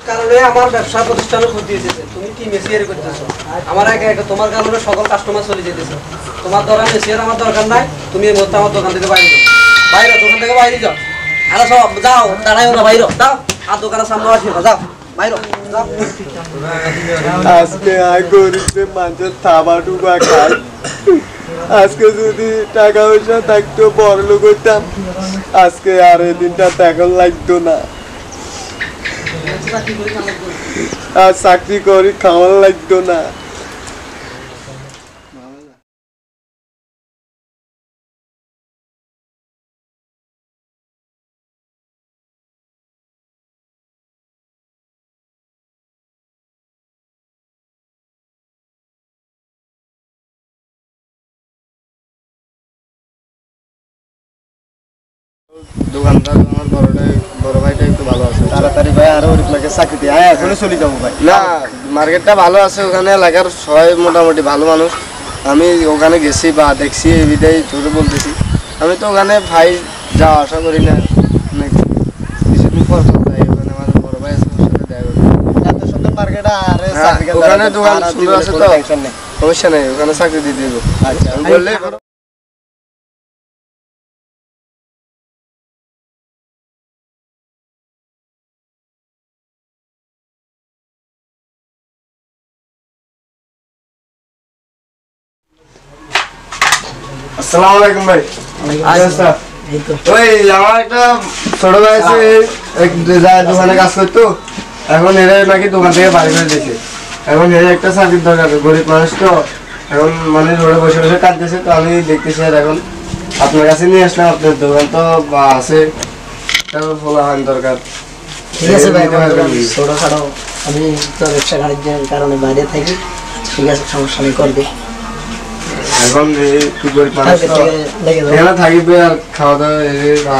কারণে আমার ব্যবসা প্রতিষ্ঠানের ক্ষতি হয়েছে। তুমি কি মেসিয়ারি করতেছো? আমার একে একে তোমার কারণে সকল কাস্টমার চলে যেতেছে। তোমার দরকার মেসিয়ার আমার দরকার নাই। তুমি এই মুহূর্তে আমার দোকান থেকে বাইরে যাও, বাইরে দোকান থেকে বাইরে যাও। আরে সব যাও, দাঁড়াইও না, বাইরে যাও। আর দোকানের সামনে আসিও না, যাও বাইরে যাও। আজকে আয় গরিবদের মানুষের থাবা টুবা খায়। আজকে যদি টাকা পয়সা থাকতো বড় লোক হইতাম, আজকে আর এই দিনটা এখন লাগতো না। আর চাকরি করি খাওয়ার লাগতো না। দোকানদার আমার বড় ভাইটা একটু ভালো আছে। তাড়াতাড়ি ভাই আরো লাগে চাকরি দিয়ে আয়, এখনই চলে যাবো ভাই। না, মার্কেটটা ভালো আছে, ওখানে এলাকার সবাই মোটামুটি ভালো মানুষ। আমি ওখানে গেছি বা দেখছি, এই বিধায় ছোটো বলতেছি। আমি তো ওখানে ভাই যাওয়া আশা করি না, কিছুদিন পর যাই। ওখানে আমার বড় ভাই আছে, ওর সাথে দেখা করি। এত সুন্দর মার্কেট আর ওখানে দোকান সুন্দর আছে তো, সমস্যা নেই, ওখানে চাকরি দিয়ে দেবো। আচ্ছা বললে আসসালামু আলাইকুম ভাই। ওই আমার একটা ছোট ভাই আছে, দোকানে কাজ করতো। এখন এরা নাকি দোকান থেকে বাড়ি করে দিয়েছে। এখন এর একটা চাকরির দরকার, গরিব মানুষ তো। এখন মানে রোডে বসে বসে কাঁদতেছে, তো আমি দেখতেছি। আর এখন আপনার কাছে নিয়ে আসলাম, আপনার দোকান তো আছে, তারপর ফোলা হয় দরকার। ঠিক আছে ভাই, ছোটখাটো আমি তো ব্যবসা বাণিজ্যের কারণে বাইরে থাকি। ঠিক আছে, সমস্যা নেই, করবে। এখন গরিব মানুষ তো এখানে থাকবে, আর খাওয়া দাওয়া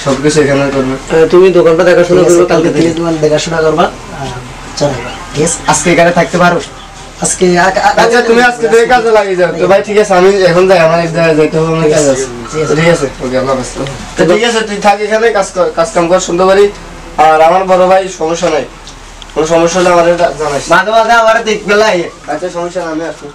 সবকিছু এখানে করবে। তুমি দোকানটা দেখাশোনা করবে, কালকে থেকে দোকান দেখাশোনা করবা, চলবে। ঠিক আছে, আজকে এখানে থাকতে পারো? আজকে আচ্ছা, তুমি আজকে থেকে কাজে লাগিয়ে যাও তো ভাই। ঠিক আছে, আমি এখন যাই, আমার এক জায়গায় যাইতে হবে, কাজ আছে। ঠিক আছে, ওকে, আল্লাহ হাফেজ। তো ঠিক আছে, তুই থাক এখানে, কাজ কাম কর সুন্দর করে। আর আমার বড় ভাই, সমস্যা নাই, কোনো সমস্যা হলে আমাদের জানাইস। মাঝে মাঝে আমার দেখবে লাগে। আচ্ছা, সমস্যা নাই, আমি আসবো।